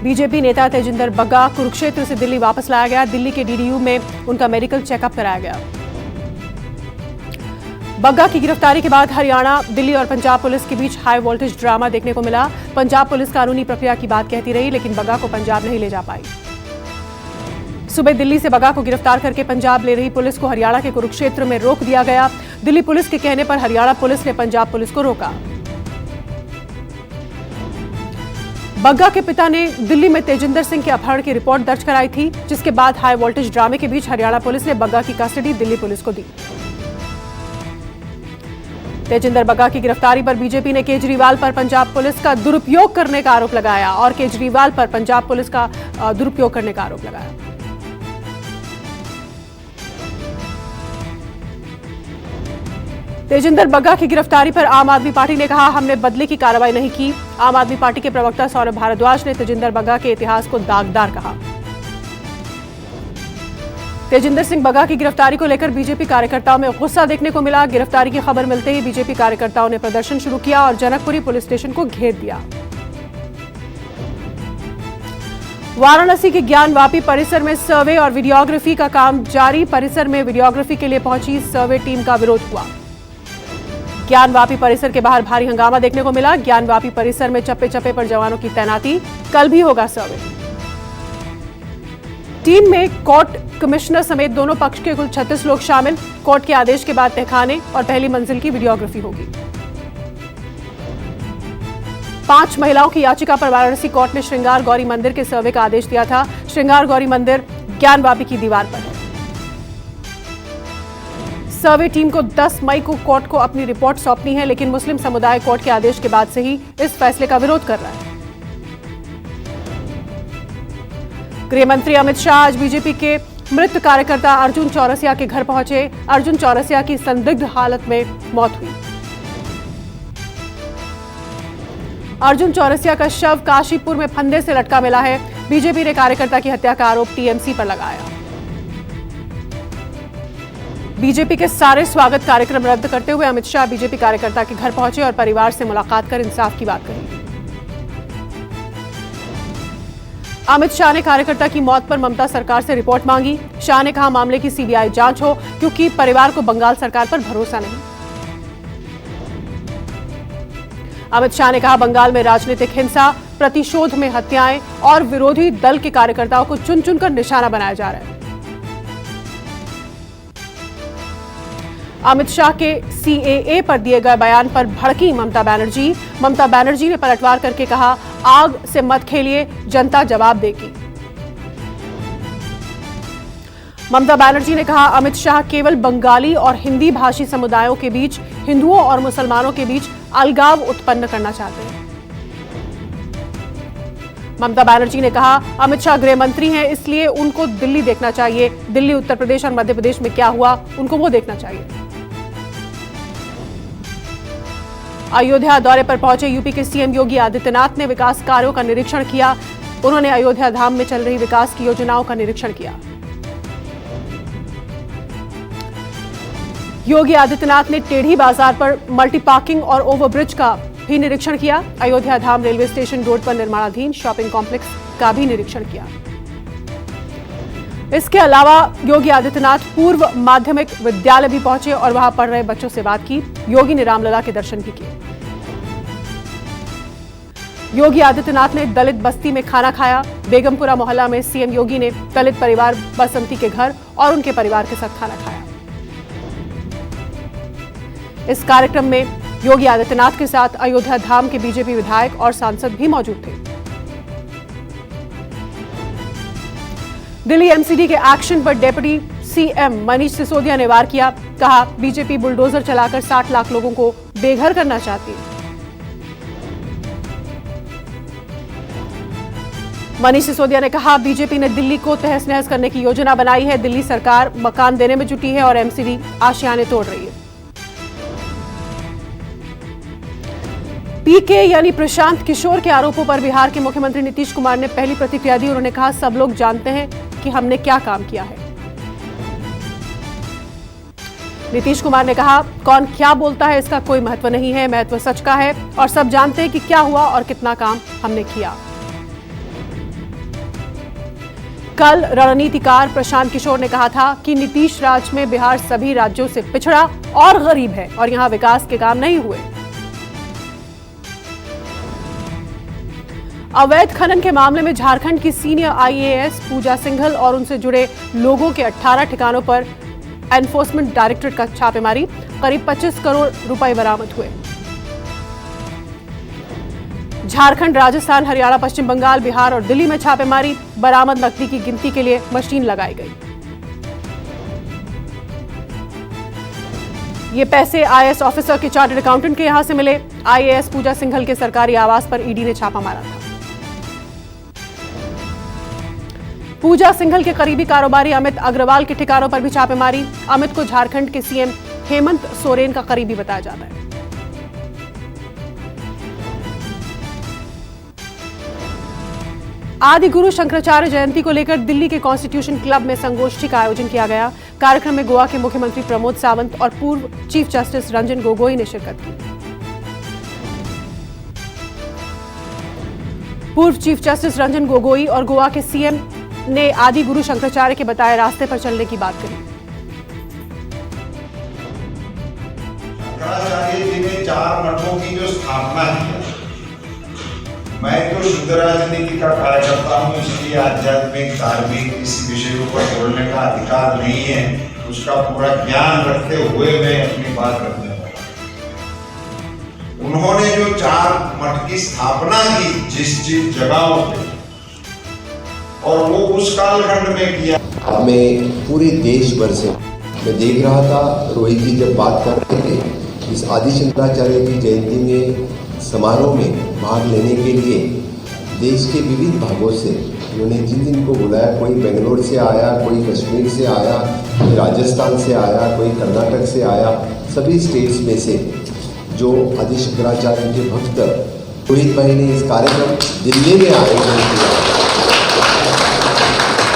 BJP नेता तेजिंदर बग्गा कुरुक्षेत्र से दिल्ली वापस लाया गया। दिल्ली के डीडीयू में उनका मेडिकल चेकअप कराया गया। बग्गा की गिरफ्तारी के बाद हरियाणा, दिल्ली और पंजाब पुलिस के बीच हाई वोल्टेज ड्रामा देखने को मिला। पंजाब पुलिस कानूनी प्रक्रिया की बात कहती रही, लेकिन बग्गा को पंजाब नहीं ले जा पाई। सुबह दिल्ली से बग्गा को गिरफ्तार करके पंजाब ले रही पुलिस को हरियाणा के कुरुक्षेत्र में रोक दिया गया। दिल्ली पुलिस के कहने पर हरियाणा पुलिस ने पंजाब पुलिस को रोका। बग्गा के पिता ने दिल्ली में तेजिंदर सिंह के अपहरण की रिपोर्ट दर्ज कराई थी, जिसके बाद हाई वोल्टेज ड्रामे के बीच हरियाणा पुलिस ने बग्गा की कस्टडी दिल्ली पुलिस को दी। तेजिंदर बग्गा की गिरफ्तारी पर बीजेपी ने केजरीवाल पर पंजाब पुलिस का दुरुपयोग करने का आरोप लगाया और केजरीवाल पर पंजाब पुलिस का दुरुपयोग करने का आरोप लगाया। तेजिंदर बग्गा की गिरफ्तारी पर आम आदमी पार्टी ने कहा, हमने बदले की कार्रवाई नहीं की। आम आदमी पार्टी के प्रवक्ता सौरभ भारद्वाज ने तेजिंदर बग्गा के इतिहास को दागदार कहा। तेजिंदर सिंह बग्गा की गिरफ्तारी को लेकर बीजेपी कार्यकर्ताओं में गुस्सा देखने को मिला। गिरफ्तारी की खबर मिलते ही बीजेपी कार्यकर्ताओं ने प्रदर्शन शुरू किया और जनकपुरी पुलिस स्टेशन को घेर दिया। वाराणसी के ज्ञानवापी परिसर में सर्वे और वीडियोग्राफी का काम जारी। परिसर में वीडियोग्राफी के लिए पहुंची सर्वे टीम का विरोध हुआ। ज्ञानवापी परिसर के बाहर भारी हंगामा देखने को मिला। ज्ञानवापी परिसर में चप्पे चप्पे पर जवानों की तैनाती। कल भी होगा सर्वे। टीम में कोर्ट कमिश्नर समेत दोनों पक्ष के कुल 36 लोग शामिल। कोर्ट के आदेश के बाद तहखाने और पहली मंजिल की वीडियोग्राफी होगी। 5 महिलाओं की याचिका पर वाराणसी कोर्ट ने श्रृंगार गौरी मंदिर के सर्वे का आदेश दिया था। श्रृंगार गौरी मंदिर ज्ञानवापी की दीवार पर है। सर्वे टीम को 10 मई को कोर्ट को अपनी रिपोर्ट सौंपनी है, लेकिन मुस्लिम समुदाय कोर्ट के आदेश के बाद से ही इस फैसले का विरोध कर रहा है। गृह मंत्री अमित शाह आज बीजेपी के मृत कार्यकर्ता अर्जुन चौरसिया के घर पहुंचे। अर्जुन चौरसिया की संदिग्ध हालत में मौत हुई। अर्जुन चौरसिया का शव काशीपुर में फंदे से लटका मिला है। बीजेपी ने कार्यकर्ता की हत्या का आरोप टीएमसी पर लगाया। बीजेपी के सारे स्वागत कार्यक्रम रद्द करते हुए अमित शाह बीजेपी कार्यकर्ता के घर पहुंचे और परिवार से मुलाकात कर इंसाफ की बात कही। अमित शाह ने कार्यकर्ता की मौत पर ममता सरकार से रिपोर्ट मांगी। शाह ने कहा, मामले की सीबीआई जांच हो, क्योंकि परिवार को बंगाल सरकार पर भरोसा नहीं। अमित शाह ने कहा, बंगाल में राजनीतिक हिंसा, प्रतिशोध में हत्याएं और विरोधी दल के कार्यकर्ताओं को चुन चुनकर निशाना बनाया जा रहा है। अमित शाह के सीएए पर दिए गए बयान पर भड़की ममता बनर्जी। ममता बनर्जी ने पलटवार करके कहा, आग से मत खेलिए, जनता जवाब देगी। ममता बनर्जी ने कहा, अमित शाह केवल बंगाली और हिंदी भाषी समुदायों के बीच, हिंदुओं और मुसलमानों के बीच अलगाव उत्पन्न करना चाहते हैं। ममता बनर्जी ने कहा, अमित शाह गृह मंत्री हैं, इसलिए उनको दिल्ली देखना चाहिए। दिल्ली, उत्तर प्रदेश और मध्य प्रदेश में क्या हुआ, उनको वो देखना चाहिए। अयोध्या दौरे पर पहुंचे यूपी के सीएम योगी आदित्यनाथ ने विकास कार्यों का निरीक्षण किया। उन्होंने अयोध्या धाम में चल रही विकास की योजनाओं का निरीक्षण किया। योगी आदित्यनाथ ने टेढ़ी बाजार पर मल्टी पार्किंग और ओवरब्रिज का भी निरीक्षण किया। अयोध्या धाम रेलवे स्टेशन रोड पर निर्माणाधीन शॉपिंग कॉम्प्लेक्स का भी निरीक्षण किया। इसके अलावा योगी आदित्यनाथ पूर्व माध्यमिक विद्यालय भी पहुंचे और वहां पढ़ रहे बच्चों से बात की। योगी ने रामलला के दर्शन भी किए। योगी आदित्यनाथ ने दलित बस्ती में खाना खाया। बेगमपुरा मोहल्ला में सीएम योगी ने दलित परिवार बसंती के घर और उनके परिवार के साथ खाना खाया। इस कार्यक्रम में योगी आदित्यनाथ के साथ अयोध्या धाम के बीजेपी विधायक और सांसद भी मौजूद थे। दिल्ली एमसीडी के एक्शन पर डिप्टी सीएम मनीष सिसोदिया ने वार किया। कहा, बीजेपी बुलडोजर चलाकर 60 लाख लोगों को बेघर करना चाहती है। मनीष सिसोदिया ने कहा, बीजेपी ने दिल्ली को तहस नहस करने की योजना बनाई है। दिल्ली सरकार मकान देने में जुटी है और एमसीडी आशियाने तोड़ रही है। पीके यानी प्रशांत किशोर के आरोपों पर बिहार के मुख्यमंत्री नीतीश कुमार ने पहली प्रतिक्रिया दी। उन्होंने कहा, सब लोग जानते हैं कि हमने क्या काम किया है। नीतीश कुमार ने कहा, कौन क्या बोलता है इसका कोई महत्व नहीं है, महत्व सच का है और सब जानते हैं कि क्या हुआ और कितना काम हमने किया। कल रणनीतिकार प्रशांत किशोर ने कहा था कि नीतीश राज में बिहार सभी राज्यों से पिछड़ा और गरीब है और यहां विकास के काम नहीं हुए। अवैध खनन के मामले में झारखंड की सीनियर आईएएस पूजा सिंघल और उनसे जुड़े लोगों के 18 ठिकानों पर एनफोर्समेंट डायरेक्टरेट का छापेमारी, करीब 25 करोड़ रुपए बरामद हुए। झारखंड, राजस्थान, हरियाणा, पश्चिम बंगाल, बिहार और दिल्ली में छापेमारी, बरामद नकदी की गिनती के लिए मशीन लगाई गई। ये पैसे आईएएस ऑफिसर के चार्टर्ड अकाउंटेंट के यहां से मिले। आईएएस पूजा सिंघल के सरकारी आवास पर ईडी ने छापा मारा था। पूजा सिंघल के करीबी कारोबारी अमित अग्रवाल के ठिकानों पर भी छापेमारी। अमित को झारखंड के सीएम हेमंत सोरेन का करीबी बताया जाता है। आदि गुरु शंकराचार्य जयंती को लेकर दिल्ली के कॉन्स्टिट्यूशन क्लब में संगोष्ठी का आयोजन किया गया। कार्यक्रम में गोवा के मुख्यमंत्री प्रमोद सावंत और पूर्व चीफ जस्टिस रंजन गोगोई ने शिरकत की। पूर्व चीफ जस्टिस रंजन गोगोई और गोवा के सीएम ने आदि गुरु शंकराचार्य के बताए रास्ते पर चलने की बात करी। शंकराचार्य जी ने 4 मठों की जो स्थापना की, मैं तो शुद्ध राजनीति का कार्यकर्ता हूँ, इसलिए आध्यात्मिक धार्मिक किसी विषय पर बोलने का अधिकार नहीं है। उसका पूरा ज्ञान रखते हुए मैं अपनी बात रखने वाला। उन्होंने जो 4 मठ की स्थापना की जिस जगहों पे, और वो उस कालखंड में किया। मैं पूरे देश भर से मैं देख रहा था, रोहित जी जब बात कर रहे थे इस आदि शंकराचार्य की जयंती में समारोह में भाग लेने के लिए देश के विविध भागों से उन्होंने जिन को बुलाया, कोई बेंगलोर से आया, कोई कश्मीर से आया, कोई राजस्थान से आया, कोई कर्नाटक से आया, सभी स्टेट्स में से जो आदि शंकराचार्य के भक्त रोहित भाई ने इस कार्यक्रम दिल्ली में आयोजन किया,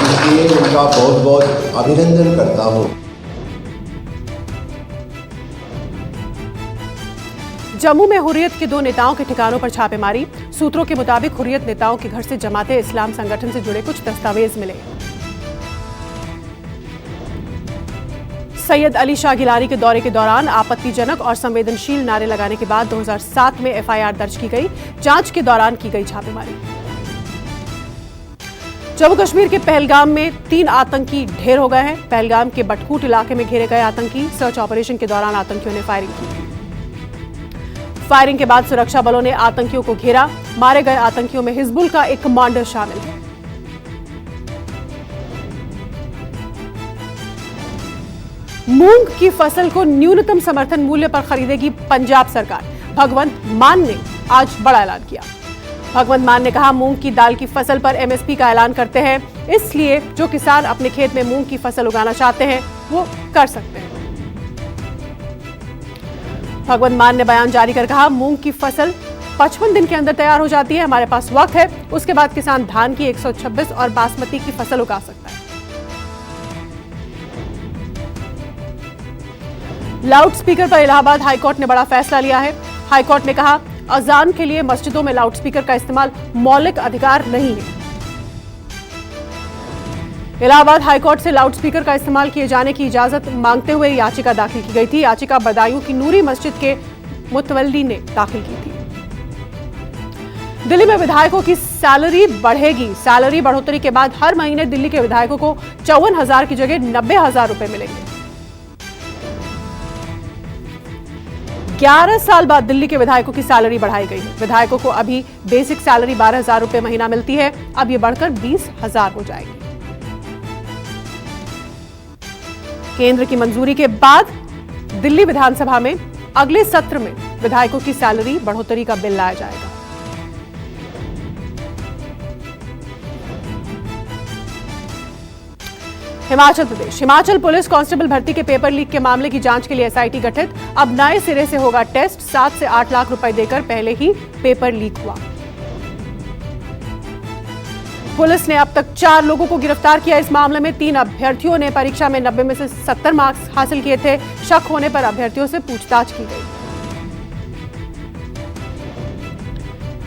इसलिए उनका बहुत बहुत अभिनंदन करता हूँ। जम्मू में हुर्रियत के 2 नेताओं के ठिकानों पर छापेमारी। सूत्रों के मुताबिक हुर्रियत नेताओं के घर से जमाते इस्लाम संगठन से जुड़े कुछ दस्तावेज मिले। सैयद अली शाह गिलानी के दौरे के दौरान आपत्तिजनक और संवेदनशील नारे लगाने के बाद 2007 में एफआईआर दर्ज की गई। जांच के दौरान की गई छापेमारी। जम्मू कश्मीर के पहलगाम में 3 आतंकी ढेर हो गए हैं। पहलगाम के बटकूट इलाके में घेरे गए आतंकी, सर्च ऑपरेशन के दौरान आतंकियों ने फायरिंग की। फायरिंग के बाद सुरक्षा बलों ने आतंकियों को घेरा। मारे गए आतंकियों में हिजबुल का एक कमांडर शामिल है। मूंग की फसल को न्यूनतम समर्थन मूल्य पर खरीदेगी पंजाब सरकार। भगवंत मान ने आज बड़ा ऐलान किया। भगवंत मान ने कहा, मूंग की दाल की फसल पर एमएसपी का ऐलान करते हैं, इसलिए जो किसान अपने खेत में मूंग की फसल उगाना चाहते हैं वो कर सकते हैं। भगवंत मान ने बयान जारी कर कहा, मूंग की फसल 55 दिन के अंदर तैयार हो जाती है, हमारे पास वक्त है। उसके बाद किसान धान की 126 और बासमती की फसल उगा सकता है। लाउड स्पीकर पर इलाहाबाद हाईकोर्ट ने बड़ा फैसला लिया है। हाईकोर्ट ने कहा, अजान के लिए मस्जिदों में लाउडस्पीकर का इस्तेमाल मौलिक अधिकार नहीं है। इलाहाबाद हाईकोर्ट से लाउडस्पीकर का इस्तेमाल किए जाने की इजाजत मांगते हुए याचिका दाखिल की गई थी। याचिका बदायूं की नूरी मस्जिद के मुतवल्ली ने दाखिल की थी। दिल्ली में विधायकों की सैलरी बढ़ेगी। सैलरी बढ़ोतरी के बाद हर महीने दिल्ली के विधायकों को 54,000 की जगह 90,000 रुपए मिलेंगे। 11 साल बाद दिल्ली के विधायकों की सैलरी बढ़ाई गई है। विधायकों को अभी बेसिक सैलरी 12,000 रुपए महीना मिलती है, अब यह बढ़कर 20,000 हो जाएगी। केंद्र की मंजूरी के बाद दिल्ली विधानसभा में अगले सत्र में विधायकों की सैलरी बढ़ोतरी का बिल लाया जाएगा। हिमाचल प्रदेश। हिमाचल पुलिस कांस्टेबल भर्ती के पेपर लीक के मामले की जांच के लिए एसआईटी गठित। अब नए सिरे से होगा टेस्ट। 7 से 8 लाख रुपए देकर पहले ही पेपर लीक हुआ। पुलिस ने अब तक 4 लोगों को गिरफ्तार किया। इस मामले में 3 अभ्यर्थियों ने परीक्षा में 90 में से 70 मार्क्स हासिल किए थे। शक होने पर अभ्यर्थियों से पूछताछ की गई।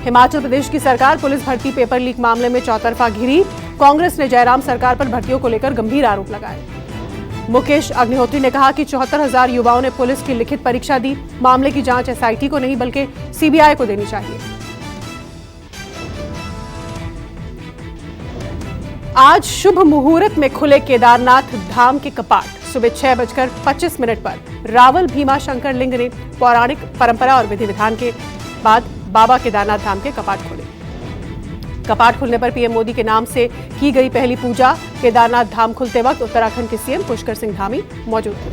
हिमाचल प्रदेश की सरकार पुलिस भर्ती पेपर लीक मामले में चौतरफा घिरी। कांग्रेस ने जयराम सरकार पर भर्तियों को लेकर गंभीर आरोप लगाए। मुकेश अग्निहोत्री ने कहा कि 74,000 युवाओं ने पुलिस की लिखित परीक्षा दी। मामले की जांच एसआईटी को नहीं बल्कि सीबीआई को देनी चाहिए। आज शुभ मुहूर्त में खुले केदारनाथ धाम के कपाट। सुबह 6:25 पर रावल भीमा शंकर लिंग ने पौराणिक परंपरा और विधि विधान के बाद बाबा केदारनाथ धाम के कपाट खोले। कपाट खुलने पर पीएम मोदी के नाम से की गई पहली पूजा। केदारनाथ धाम खुलते वक्त उत्तराखंड के सीएम पुष्कर सिंह धामी मौजूद थे।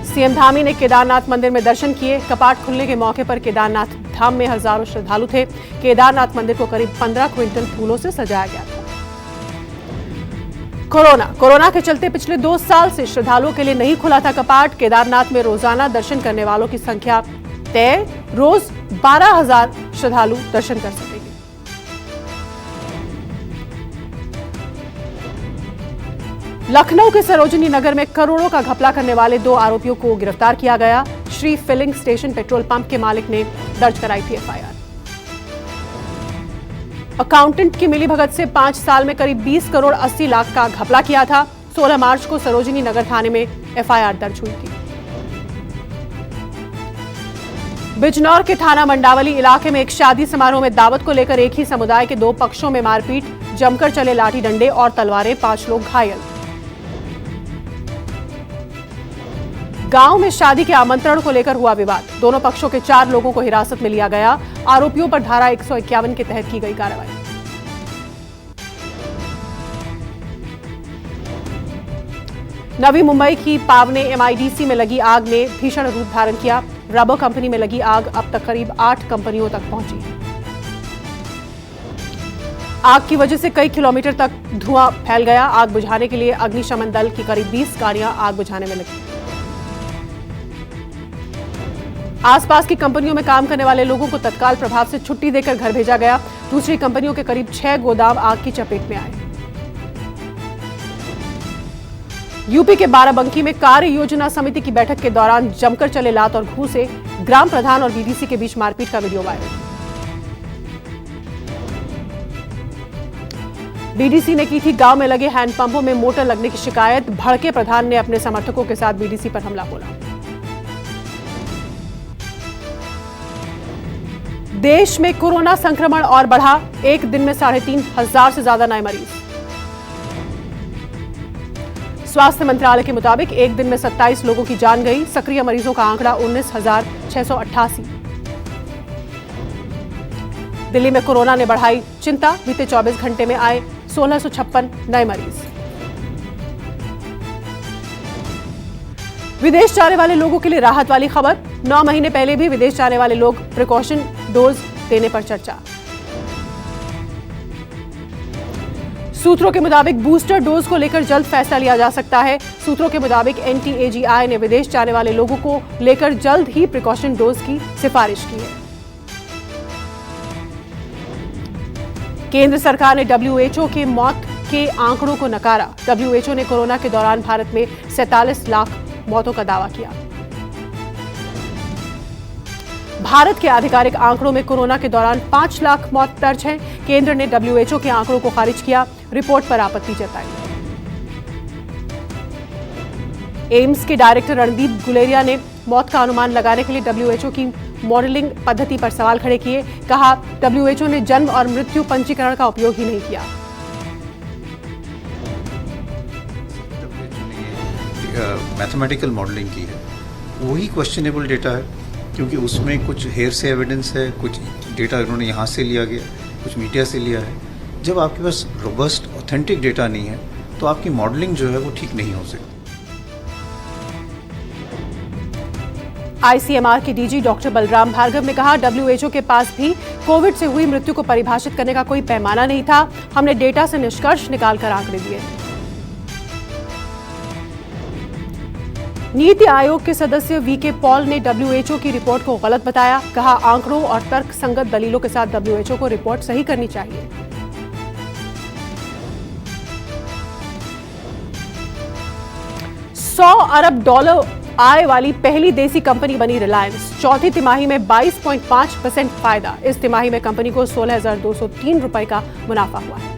सीएम धामी ने केदारनाथ मंदिर में दर्शन किए। कपाट खुलने के मौके पर केदारनाथ धाम में हजारों श्रद्धालु थे। केदारनाथ मंदिर को करीब 15 क्विंटल फूलों से सजाया गया था। कोरोना के चलते पिछले 2 साल से श्रद्धालुओं के लिए नहीं खुला था कपाट। केदारनाथ में रोजाना दर्शन करने वालों की संख्या तय। रोज 12,000 श्रद्धालु दर्शन कर सकेंगे। लखनऊ के सरोजनी नगर में करोड़ों का घपला करने वाले 2 आरोपियों को गिरफ्तार किया गया। Shri filling station petrol pump के मालिक ने दर्ज कराई थी एफआईआर। अकाउंटेंट की मिलीभगत से 5 साल में करीब 20 करोड़ 80 लाख का घपला किया था। 16 मार्च को सरोजनी नगर थाने में एफआईआर दर्ज हुई थी। बिजनौर के थाना मंडावली इलाके में एक शादी समारोह में दावत को लेकर एक ही समुदाय के 2 पक्षों में मारपीट। जमकर चले लाठी डंडे और तलवारें, 5 लोग घायल। गांव में शादी के आमंत्रण को लेकर हुआ विवाद। दोनों पक्षों के 4 लोगों को हिरासत में लिया गया। आरोपियों पर धारा 151 के तहत की गई कार्रवाई। नवी मुंबई की पावने एमआईडीसी में लगी आग ने भीषण रूप धारण किया। रबर कंपनी में लगी आग अब तक करीब 8 कंपनियों तक पहुंची। आग की वजह से कई किलोमीटर तक धुआं फैल गया। आग बुझाने के लिए अग्निशमन दल की करीब 20 गाड़ियां आग बुझाने में लगी। आसपास की कंपनियों में काम करने वाले लोगों को तत्काल प्रभाव से छुट्टी देकर घर भेजा गया। दूसरी कंपनियों के करीब 6 गोदाम आग की चपेट में आए। यूपी के बाराबंकी में कार्य योजना समिति की बैठक के दौरान जमकर चले लात और घूं से ग्राम प्रधान और बीडीसी के बीच मारपीट का वीडियो वायरल। बीडीसी ने की थी गांव में लगे हैंडपंपों में मोटर लगने की शिकायत। भड़के प्रधान ने अपने समर्थकों के साथ बीडीसी पर हमला बोला। देश में कोरोना संक्रमण और बढ़ा। एक दिन में 3,500 से ज्यादा नए मरीज। स्वास्थ्य मंत्रालय के मुताबिक एक दिन में 27 लोगों की जान गई। सक्रिय मरीजों का आंकड़ा 19,688। दिल्ली में कोरोना ने बढ़ाई चिंता। बीते 24 घंटे में आए 1,656 नए मरीज। विदेश जाने वाले लोगों के लिए राहत वाली खबर। 9 महीने पहले भी विदेश जाने वाले लोग प्रिकॉशन डोज देने पर चर्चा। सूत्रों के मुताबिक बूस्टर डोज को लेकर जल्द फैसला लिया जा सकता है। सूत्रों के मुताबिक एनटीएजीआई ने विदेश जाने वाले लोगों को लेकर जल्द ही प्रिकॉशन डोज की सिफारिश की है। केंद्र सरकार ने डब्ल्यूएचओ के मौत के आंकड़ों को नकारा। डब्ल्यूएचओ ने कोरोना के दौरान भारत में 47 लाख मौतों का दावा किया। भारत के आधिकारिक आंकड़ों में कोरोना के दौरान 5 लाख मौत दर्ज हैं। केंद्र ने डब्ल्यूएचओ के आंकड़ों को खारिज किया। रिपोर्ट पर आपत्ति जताई। एम्स के डायरेक्टर रणदीप गुलेरिया ने मौत का अनुमान लगाने के लिए डब्ल्यूएचओ की मॉडलिंग पद्धति पर सवाल खड़े किए। कहा, डब्ल्यूएचओ ने जन्म और मृत्यु पंजीकरण का उपयोग ही नहीं किया। मैथमेटिकल मॉडलिंग की है, वही क्वेश्चनेबल डेटा है, क्योंकि उसमें कुछ हेयर से एविडेंस है, कुछ डेटा उन्होंने यहाँ से लिया गया, कुछ मीडिया से लिया है। जब आपके पास रोबस्ट ऑथेंटिक डेटा नहीं है तो आपकी मॉडलिंग जो है वो ठीक नहीं हो सकती। आईसीएमआर के डीजी डॉक्टर बलराम भार्गव ने कहा, डब्ल्यूएचओ के पास भी कोविड से हुई मृत्यु को परिभाषित करने का कोई पैमाना नहीं था। हमने डेटा से निष्कर्ष निकालकर आंकड़े दिए। नीति आयोग के सदस्य वीके पॉल ने डब्ल्यूएचओ की रिपोर्ट को गलत बताया। कहा, आंकड़ों और तर्क संगत दलीलों के साथ डब्ल्यूएचओ को रिपोर्ट सही करनी चाहिए। $100 अरब आय वाली पहली देसी कंपनी बनी रिलायंस। चौथी तिमाही में 22.5% फायदा। इस तिमाही में कंपनी को 16,203 रुपए का मुनाफा हुआ है।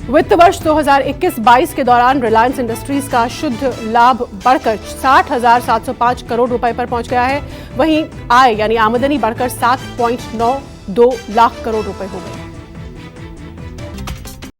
वित्त वर्ष 2021-22 के दौरान रिलायंस इंडस्ट्रीज का शुद्ध लाभ बढ़कर 60,705 करोड़ रुपए पर पहुंच गया है। वहीं आय यानी आमदनी बढ़कर 7.92 लाख करोड़ रुपए हो गई।